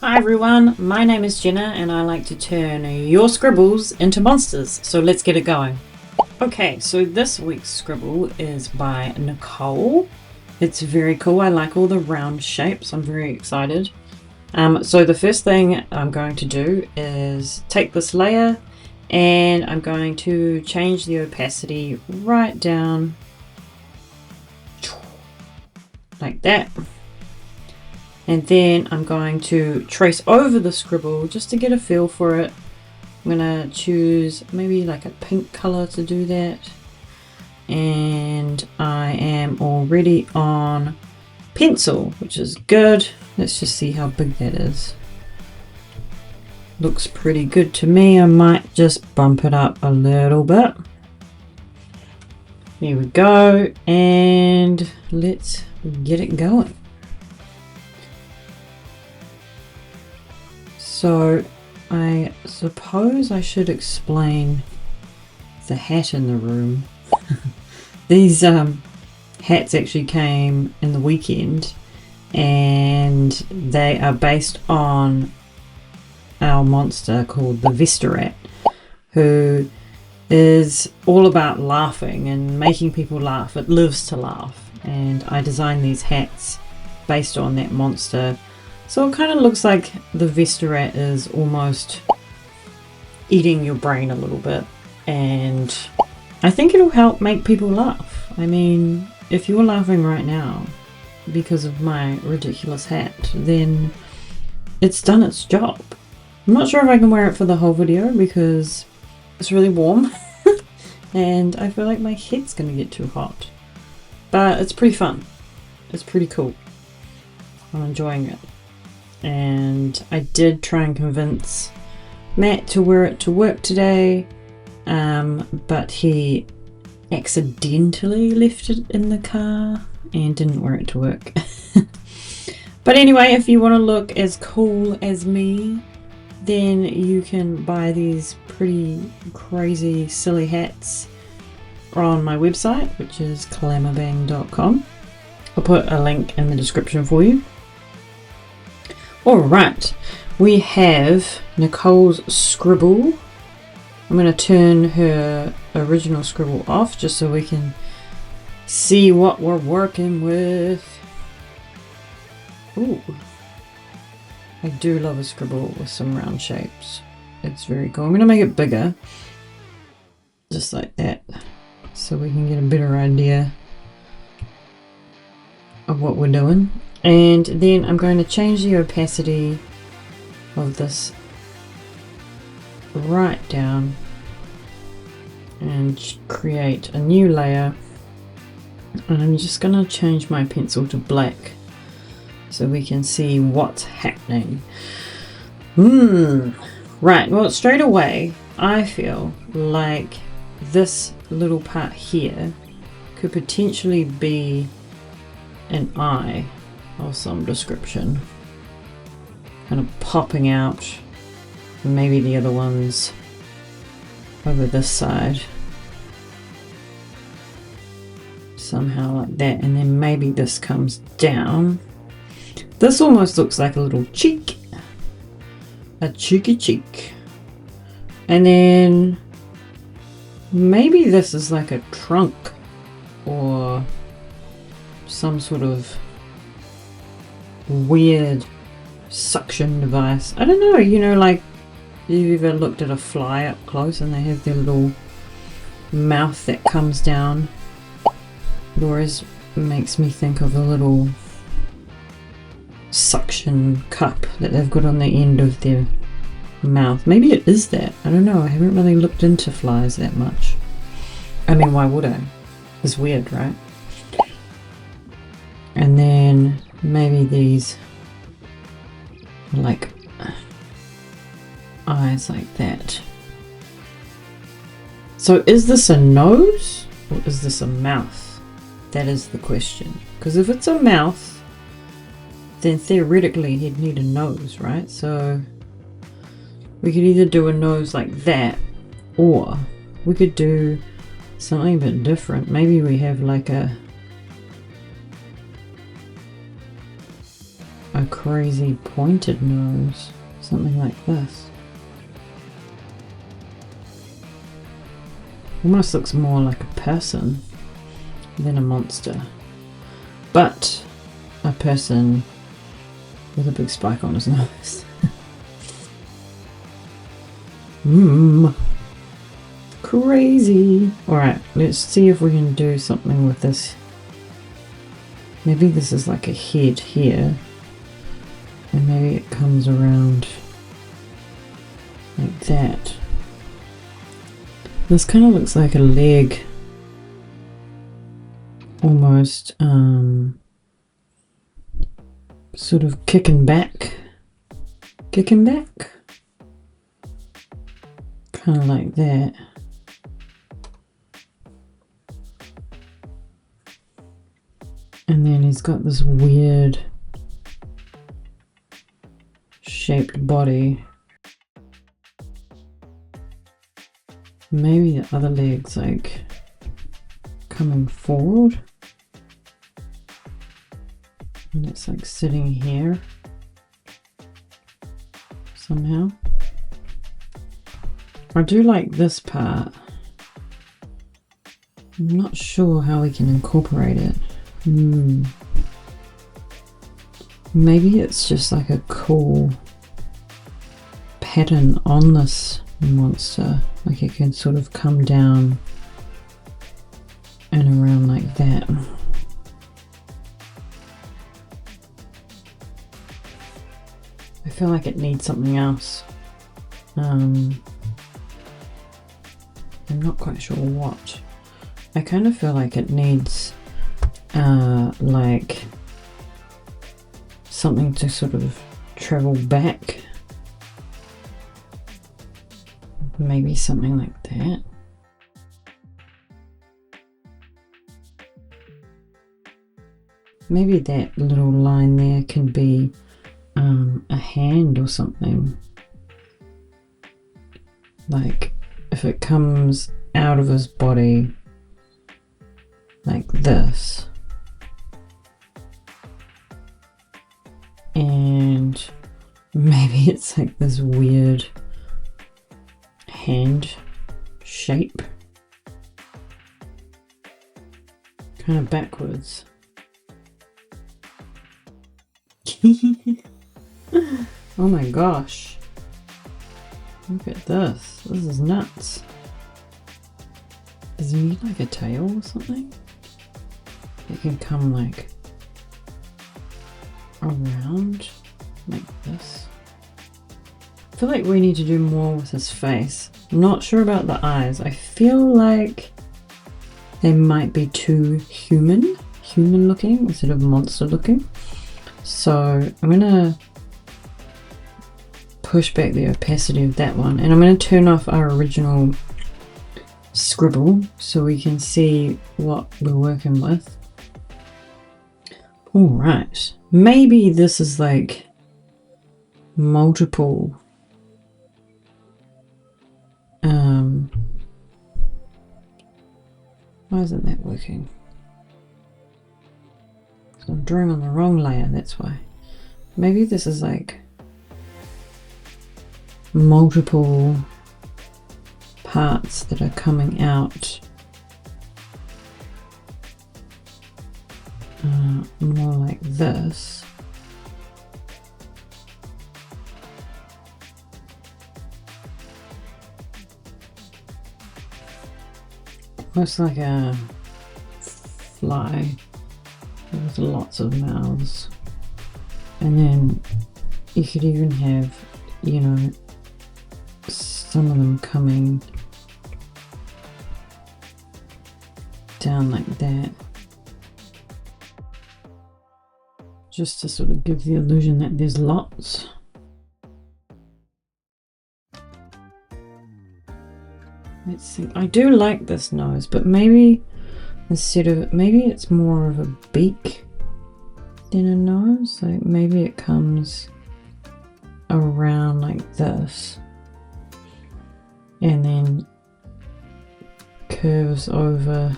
Hi everyone, my name is Jenna and I like to turn your scribbles into monsters, so let's get it going. Okay, so this week's scribble is by Nicole. It's very cool. I like all the round shapes. I'm very excited. So the first thing I'm going to do is take this layer and I'm going to change the opacity right down like that. And then I'm going to trace over the scribble just to get a feel for it. I'm going to choose maybe like a pink color to do that. And I am already on pencil, which is good. Let's just see how big that is. Looks pretty good to me. I might just bump it up a little bit. Here we go. And let's get it going. So I suppose I should explain the hat in the room. These hats actually came in the weekend and they are based on our monster called the Vestorat, who is all about laughing and making people laugh. It lives to laugh, and I designed these hats based on that monster. So it kind of looks like the Vestorat is almost eating your brain a little bit, and I think it'll help make people laugh. I mean, if you're laughing right now because of my ridiculous hat, then it's done its job. I'm not sure if I can wear it for the whole video because it's really warm and I feel like my head's gonna get too hot. But it's pretty fun. It's pretty cool. I'm enjoying it. And I did try and convince Matt to wear it to work today, but he accidentally left it in the car and didn't wear it to work. But anyway, if you want to look as cool as me, then you can buy these pretty crazy silly hats on my website, which is klamabang.com. I'll put a link in the description for you. Alright, we have Nicole's scribble. I'm going to turn her original scribble off just so we can see what we're working with. Ooh, I do love a scribble with some round shapes. It's very cool. I'm going to make it bigger, just like that, so we can get a better idea of what we're doing. And then I'm going to change the opacity of this right down and create a new layer. And I'm just going to change my pencil to black so we can see what's happening. Right, well, straight away I feel like this little part here could potentially be an eye of some description, kind of popping out. Maybe the other ones over this side, somehow like that, and then maybe this comes down. This almost looks like a little cheek, a cheeky cheek, and then maybe this is like a trunk or some sort of weird suction device. I don't know, you know, like you've ever looked at a fly up close and they have their little mouth that comes down. It always makes me think of a little suction cup that they've got on the end of their mouth. Maybe it is that. I don't know. I haven't really looked into flies that much. I mean, why would I? It's weird, right? And then maybe these like eyes like that. So is this a nose or is this a mouth? That is the question. Because if it's a mouth, then theoretically he'd need a nose, right? So we could either do a nose like that, or we could do something a bit different. Maybe we have like a a crazy pointed nose, something like this. Almost looks more like a person than a monster, but a person with a big spike on his nose. Crazy. Alright, let's see if we can do something with this. Maybe this is like a head here, and maybe it comes around like that. This kind of looks like a leg, almost sort of kicking back, kind of like that. And then he's got this weird shaped body. Maybe the other leg's like coming forward. And it's like sitting here somehow. I do like this part. I'm not sure how we can incorporate it. Maybe it's just like a cool pattern on this monster. Like it can sort of come down and around like that. I feel like it needs something else. I'm not quite sure what. I kind of feel like it needs like something to sort of travel back. Maybe something like that. Maybe that little line there can be a hand or something. Like if it comes out of his body like this, and maybe it's like this weird hand shape, kind of backwards. Oh my gosh, look at this. This is nuts. Does he need like a tail or something? It can come like around like this. I feel like we need to do more with his face. I'm not sure about the eyes. I feel like they might be too human looking instead of monster looking. So I'm gonna push back the opacity of that one, and I'm gonna turn off our original scribble so we can see what we're working with. All right, maybe this is like multiple why isn't that working? I'm drawing on the wrong layer, that's why. Maybe this is like multiple parts that are coming out more like this. Looks like a fly with lots of mouths, and then you could even have, you know, some of them coming down like that, just to sort of give the illusion that there's lots. Let's see. I do like this nose, but maybe instead of, maybe it's more of a beak than a nose. Like maybe it comes around like this and then curves over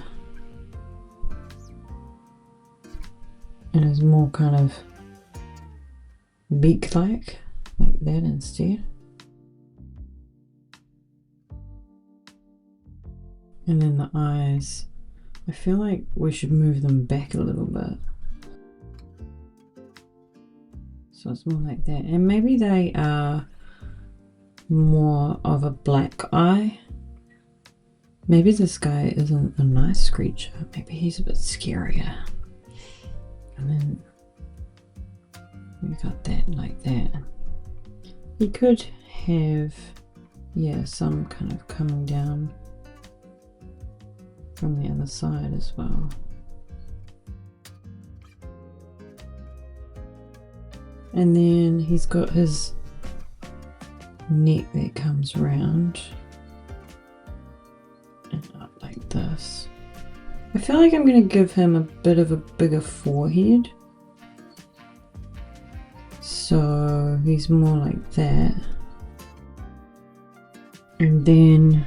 and is more kind of beak like that instead. And then the eyes, I feel like we should move them back a little bit. So it's more like that. And maybe they are more of a black eye. Maybe this guy isn't a nice creature. Maybe he's a bit scarier. And then we got that like that. He could have, yeah, some kind of coming down from the other side as well. And then he's got his neck that comes around and up like this. I feel like I'm going to give him a bit of a bigger forehead. So he's more like that. And then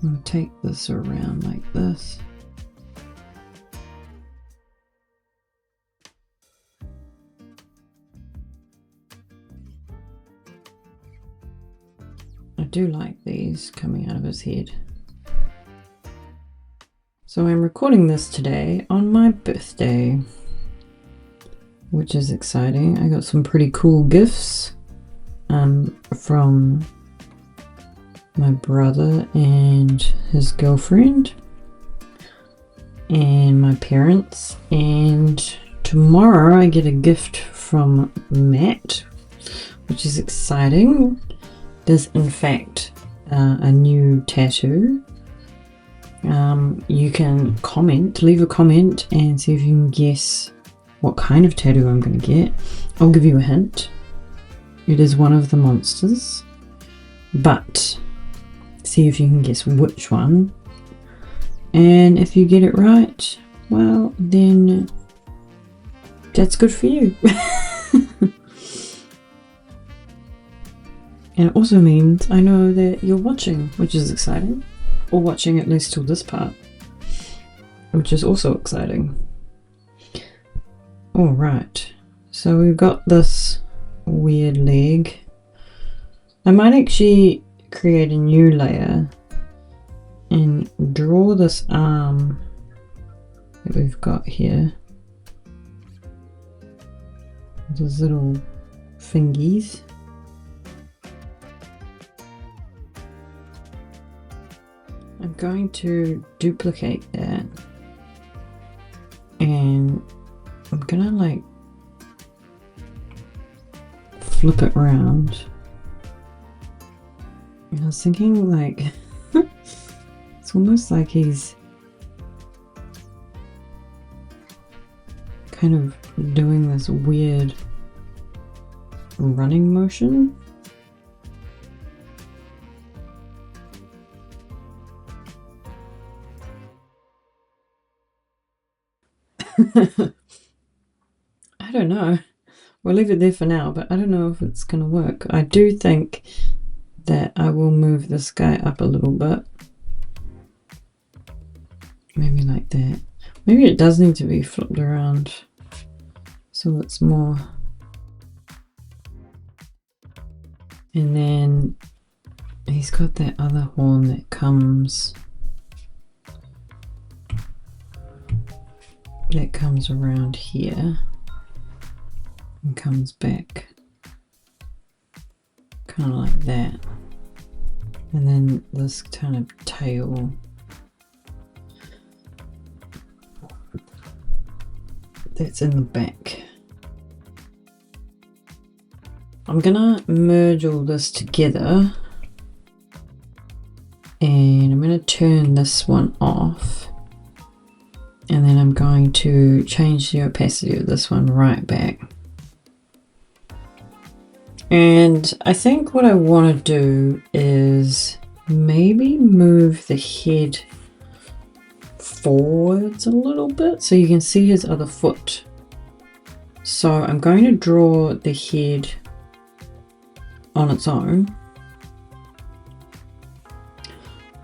I'll take this around like this. I do like these coming out of his head. So I'm recording this today on my birthday, which is exciting. I got some pretty cool gifts from my brother and his girlfriend and my parents, and tomorrow I get a gift from Matt, which is exciting. There's in fact a new tattoo. You can leave a comment and see if you can guess what kind of tattoo I'm going to get. I'll give you a hint. It is one of the monsters, but see if you can guess which one. And if you get it right, well, then that's good for you. And it also means I know that you're watching, which is exciting. Or watching at least till this part, which is also exciting. Alright, so we've got this weird leg. I might actually create a new layer and draw this arm that we've got here. Those little fingies. I'm going to duplicate that and I'm gonna like flip it around. And I was thinking like it's almost like he's kind of doing this weird running motion. I don't know. We'll leave it there for now, but I don't know if it's going to work. I do think that I will move this guy up a little bit. Maybe like that. Maybe it does need to be flipped around so it's more. And then he's got that other horn that comes around here and comes back kind of like that, and then this kind of tail that's in the back. I'm gonna merge all this together and I'm gonna turn this one off. And then I'm going to change the opacity of this one right back. And I think what I want to do is maybe move the head forwards a little bit so you can see his other foot. So I'm going to draw the head on its own.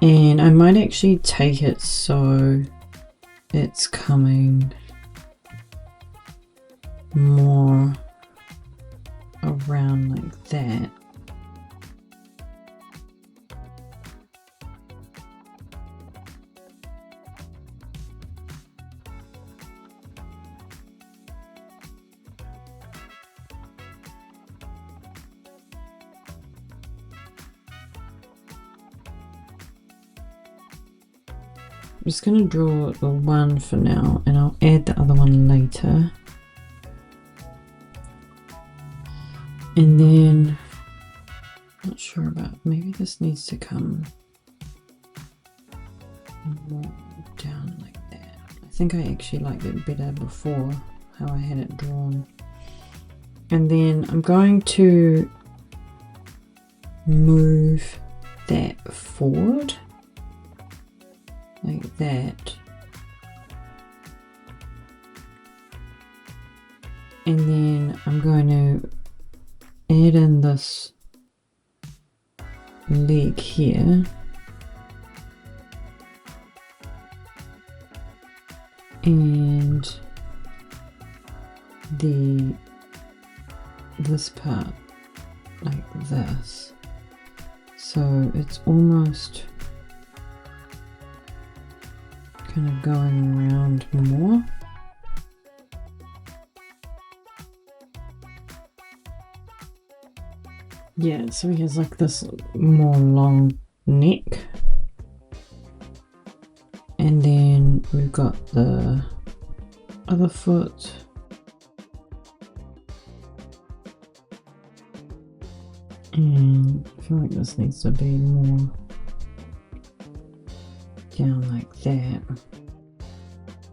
And I might actually take it so it's coming more around like that. I'm just going to draw the one for now and I'll add the other one later. And then, not sure about, maybe this needs to come more down like that. I think I actually liked it better before, how I had it drawn. And then I'm going to move that forward. Like that, and then I'm going to add in this leg here, and this part like this, so it's almost kind of going around more. Yeah, so he has like this more long neck. And then we've got the other foot. And I feel like this needs to be more down like that.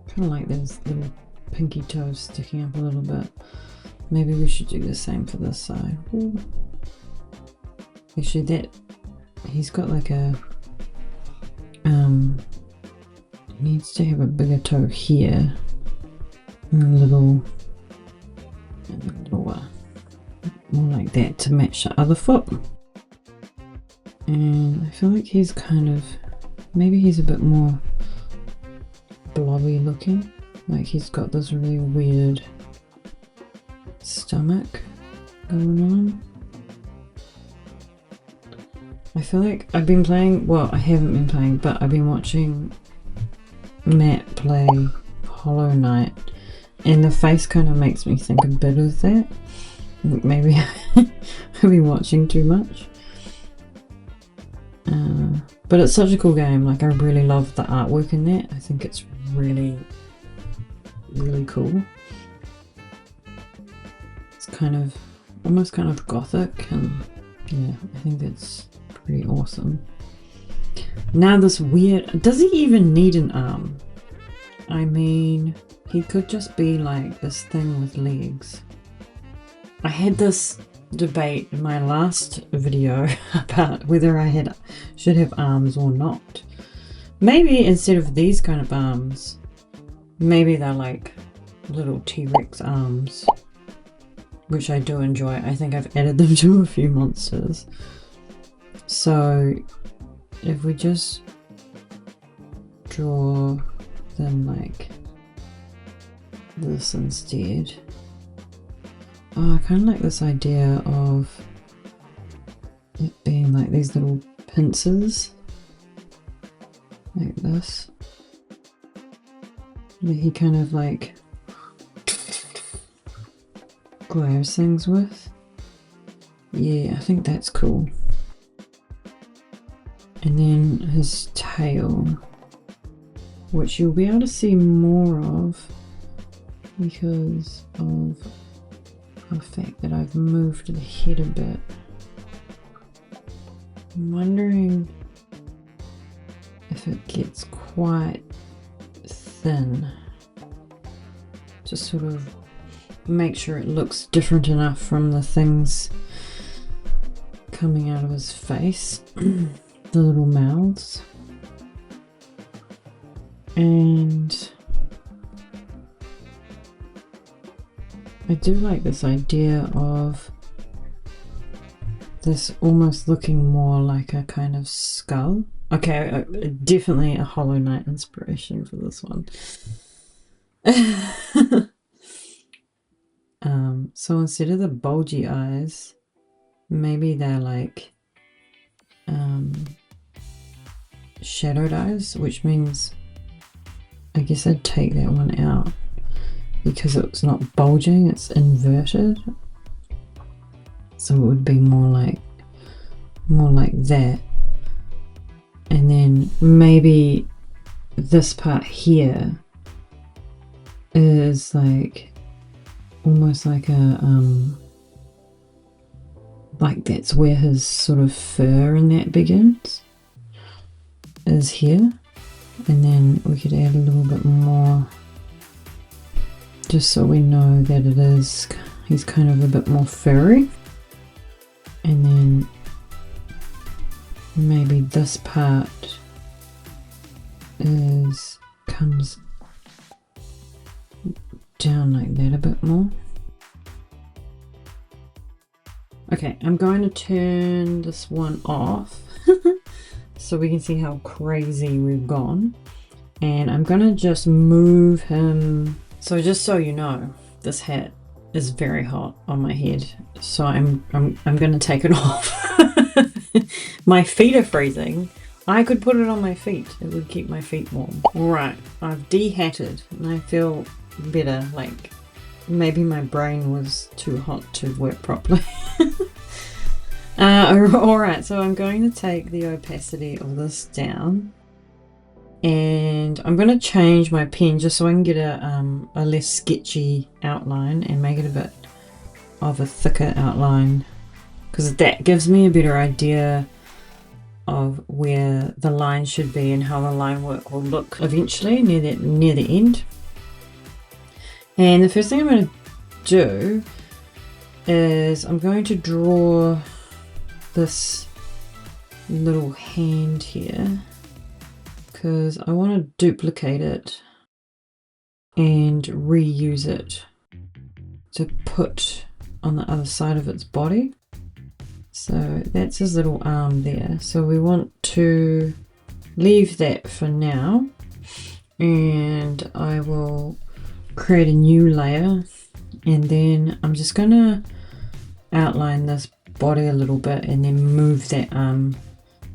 Kind of like those little pinky toes sticking up a little bit. Maybe we should do the same for this side. Ooh. Actually, that he's got like a needs to have a bigger toe here and a little more like that to match the other foot. And I feel like he's kind of, maybe he's a bit more blobby looking, like he's got this really weird stomach going on. I feel like I've been playing, well, I haven't been playing, but I've been watching Matt play Hollow Knight, and the face kind of makes me think a bit of that. Maybe I've been watching too much. But it's such a cool game. Like, I really love the artwork in that. I think it's really, really cool. It's kind of, almost kind of gothic, and yeah, I think it's pretty awesome. Now this weird, does he even need an arm? I mean, he could just be like this thing with legs. I had this debate in my last video about whether I should have arms or not. Maybe instead of these kind of arms, maybe they're like little T-Rex arms, which I do enjoy. I think I've added them to a few monsters. So if we just draw them like this instead. Oh, I kind of like this idea of it being like these little pincers, like this, that he kind of like grabs things with. Yeah, I think that's cool. And then his tail, which you'll be able to see more of because of the fact that I've moved the head a bit. I'm wondering if it gets quite thin to sort of make sure it looks different enough from the things coming out of his face. The little mouths. And I do like this idea of this almost looking more like a kind of skull. Okay, definitely a Hollow Knight inspiration for this one. So instead of the bulgy eyes, maybe they're like shadowed eyes, which means I guess I'd take that one out because it's not bulging, it's inverted. So it would be more like that. And then maybe this part here is like almost like a like that's where his sort of fur and that begins, is here. And then we could add a little bit more just so we know that he's kind of a bit more furry. And then maybe this part comes down like that a bit more. Okay, I'm going to turn this one off so we can see how crazy we've gone. And I'm gonna just move him. So just so you know, this hat is very hot on my head, so I'm gonna take it off. My feet are freezing. I could put it on my feet, it would keep my feet warm. Right, I've de-hatted and I feel better, like maybe my brain was too hot to work properly. Alright, so I'm going to take the opacity of this down and I'm going to change my pen just so I can get a less sketchy outline and make it a bit of a thicker outline, because that gives me a better idea of where the line should be and how the line work will look eventually near the end. And the first thing I'm going to do is I'm going to draw this little hand here because I want to duplicate it and reuse it to put on the other side of its body. So that's his little arm there. So we want to leave that for now, and I will create a new layer, and then I'm just gonna outline this body a little bit and then move that arm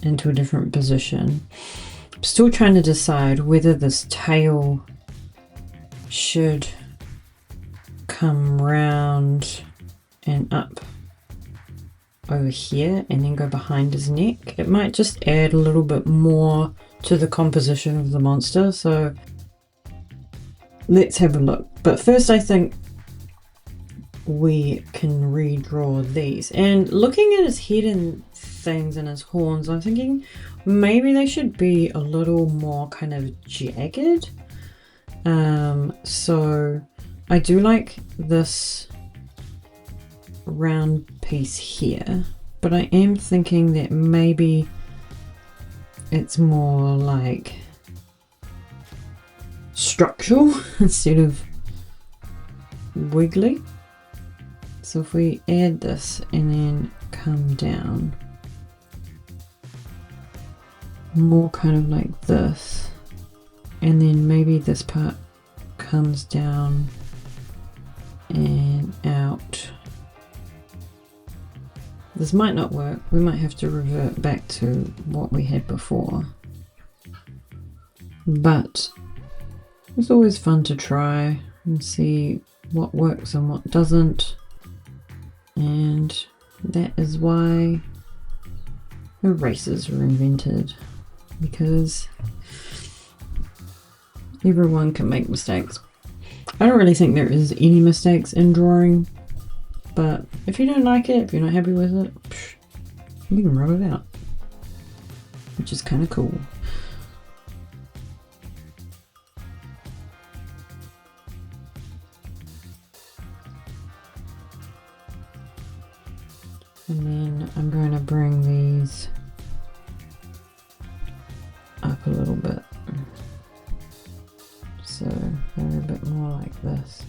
into a different position. I'm still trying to decide whether this tail should come round and up over here and then go behind his neck. It might just add a little bit more to the composition of the monster, so let's have a look. But first I think we can redraw these. And looking at his head and things and his horns, I'm thinking maybe they should be a little more kind of jagged. So I do like this round piece here, but I am thinking that maybe it's more like structural instead of wiggly. So if we add this and then come down more kind of like this, and then maybe this part comes down and out. This might not work. We might have to revert back to what we had before. But it's always fun to try and see what works and what doesn't. And that is why erasers were invented, because everyone can make mistakes. I don't really think there is any mistakes in drawing, but if you don't like it, if you're not happy with it, you can rub it out, which is kind of cool. And then I'm going to bring these up a little bit, so they're a bit more like this.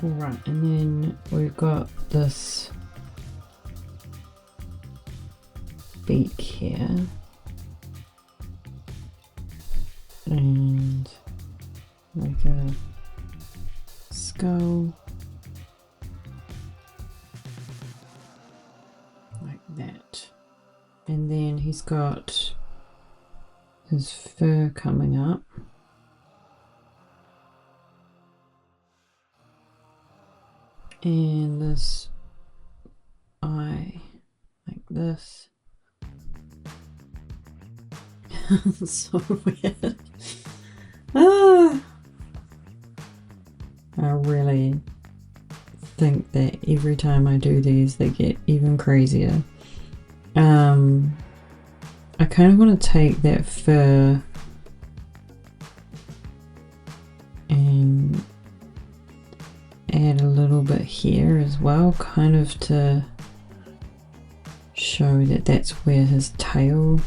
Alright, and then we've got this beak here, and like a skull, like that. And then he's got his fur coming up. And this eye, like this. So weird. I really think that every time I do these, they get even crazier. I kind of want to take that fur and add a little bit here as well, kind of to show that that's where his tail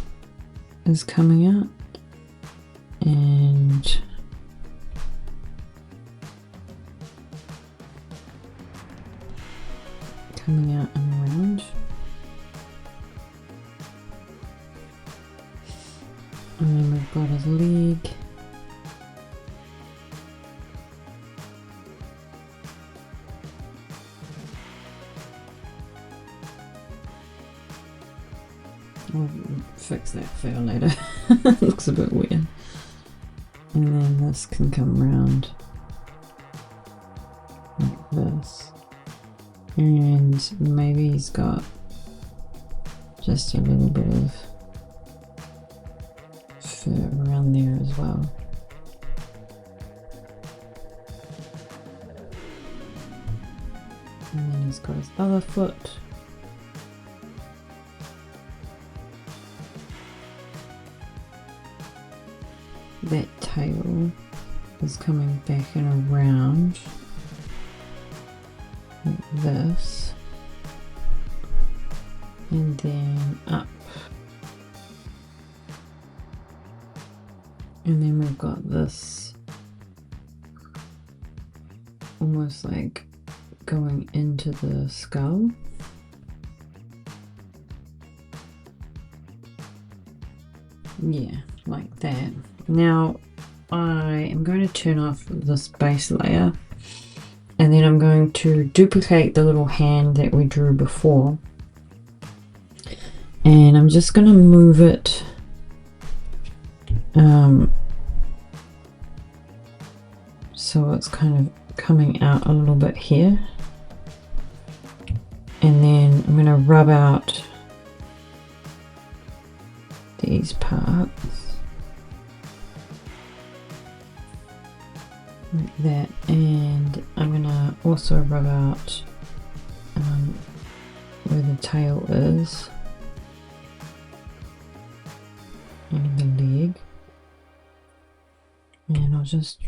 is coming out, and coming out and around. And then we've got his leg. I'll fix that fur later. It looks a bit weird. And then this can come around like this. And maybe he's got just a little bit of fur around there as well. And then he's got his other foot. That tail is coming back and around like this, and then up, and then we've got this almost like going into the skull. Yeah, like that. Now I am going to turn off this base layer, and then I'm going to duplicate the little hand that we drew before, and I'm just going to move it so it's kind of coming out a little bit here, and then I'm going to rub out these parts like that, and I'm gonna also rub out where the tail is and the leg, and I'll just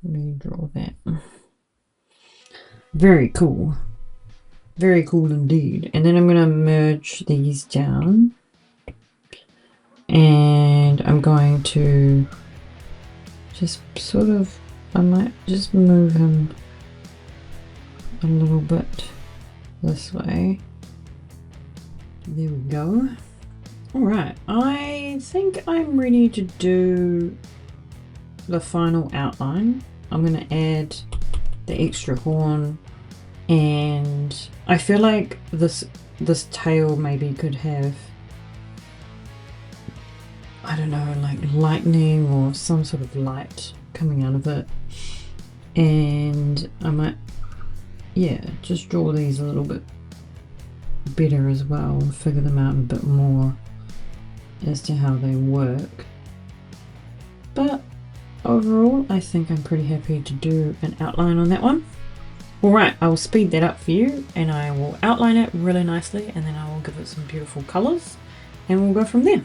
redraw that. Very cool, very cool indeed. And then I'm gonna merge these down, and I'm going to just sort of, I might just move him a little bit this way. There we go. Alright, I think I'm ready to do the final outline. I'm going to add the extra horn, and I feel like this tail maybe could have, I don't know, like lightning or some sort of light coming out of it. And I might, yeah, just draw these a little bit better as well and figure them out a bit more as to how they work. But overall, I think I'm pretty happy to do an outline on that one. Alright, I will speed that up for you, and I will outline it really nicely, and then I will give it some beautiful colours, and we'll go from there.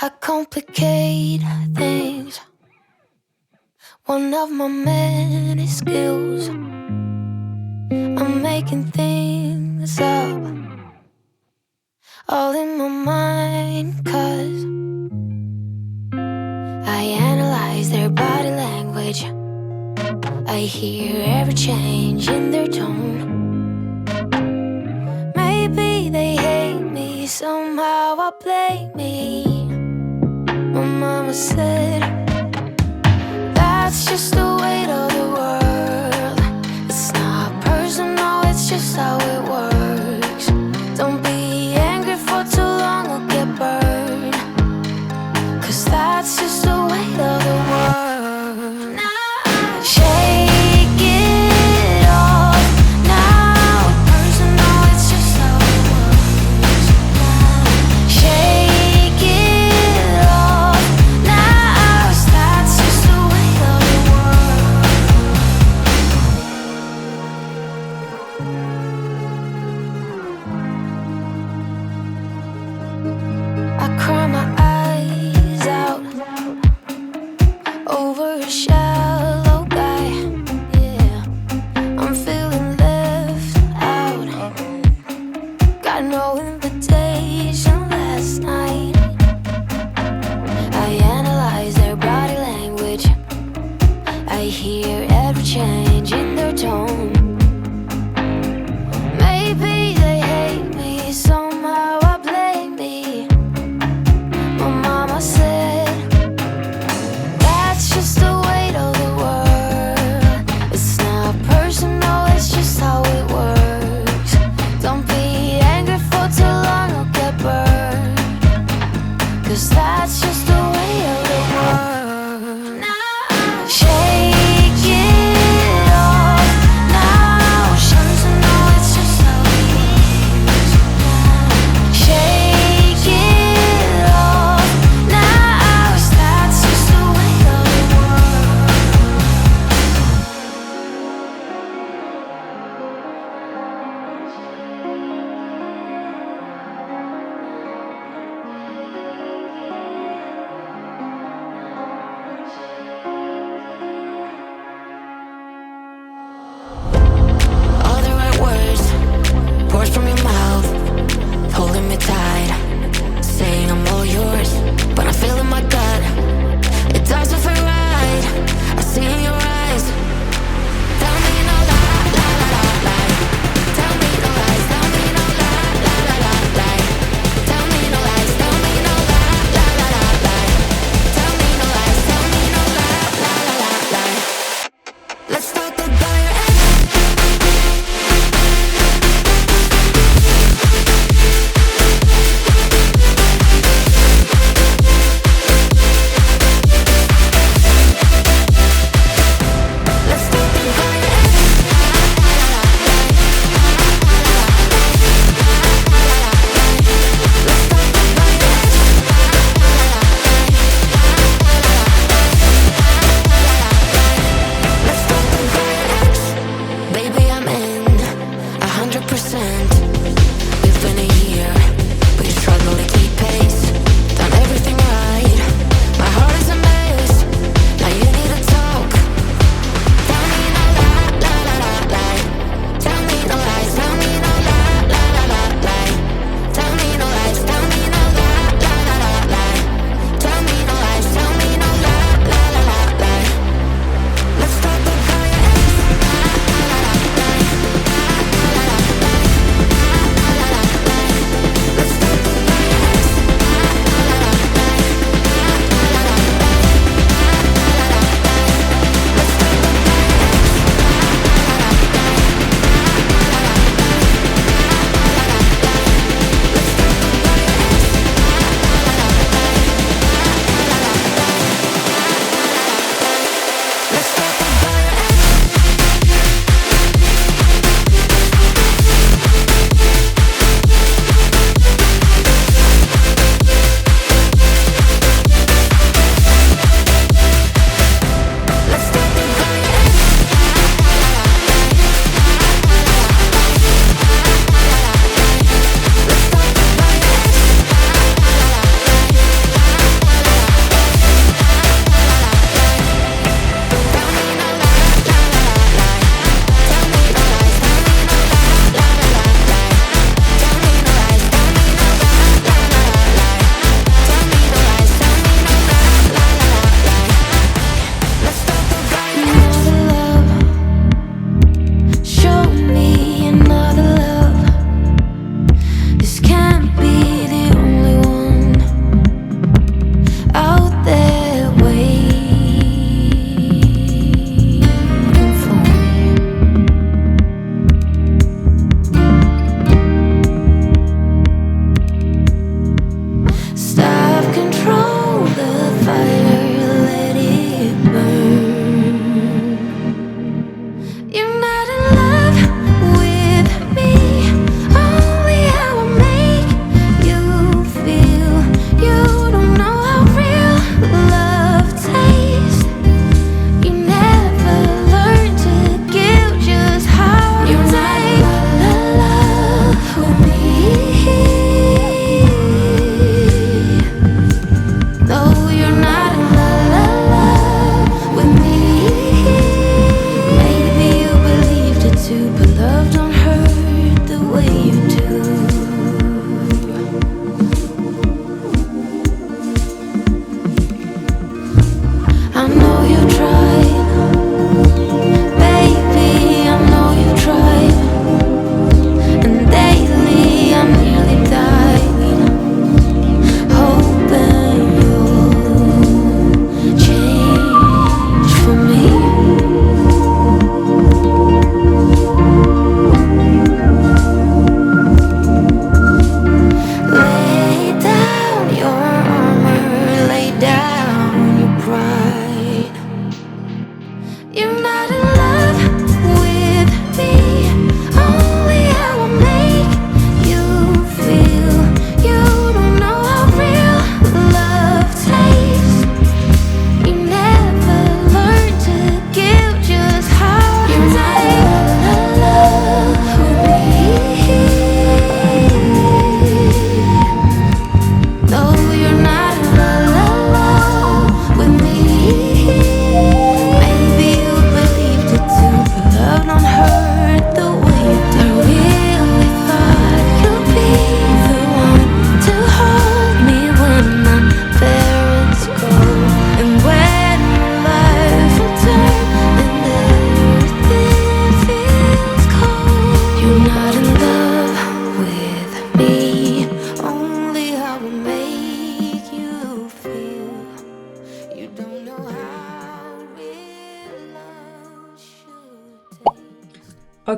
I complicate things. One of my many skills. I'm making things up, all in my mind, 'cause I analyze their body language. I hear every change in their tone. Maybe they hate me, somehow I blame me. My mama said, that's just the weight of the world. It's not personal, it's just how it works. Don't be angry for too long or get burned, 'cause that's just the weight of the world. Shake it off now. Personal, it's just how it works. Shake it off now. That's just the weight of the world. I cry my eyes out over a shallow guy. Yeah, I'm feeling left out. Got no invitation last night. I analyze their body language. I hear every change in their tone. Maybe they hate me, somehow I blame me. My mama said, that's just the weight of the world. It's not personal, it's just how it works. Don't be angry for too long or get burned, 'cause that's just the weight of the world. Shake it off now. Personal, it's just how it is. Shake it off now. That's just the weight of the world. All the right words pours from your mouth, holding me tight, saying I'm all yours, but I feel in my gut it doesn't feel right. I see in your eyes. Tell me no lie, lie, lie, lie, lie. Tell me no lies, tell me no lie, lie, lie, lie, lie. Tell me no lies, tell me no lie, lie, lie, lie, lie. Tell me no lies, tell me no lie, lie, lie, lie, lie. Let's talk about your ex.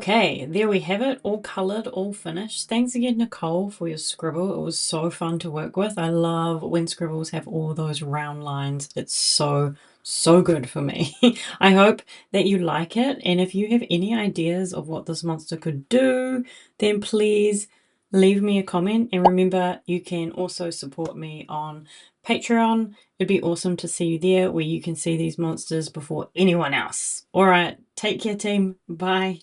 Okay, there we have it, all coloured, all finished. Thanks again, Nicole, for your scribble. It was so fun to work with. I love when scribbles have all those round lines. It's so, so good for me. I hope that you like it, and if you have any ideas of what this monster could do, then please leave me a comment. And remember, you can also support me on Patreon. It'd be awesome to see you there, where you can see these monsters before anyone else. All right, take care, team. Bye.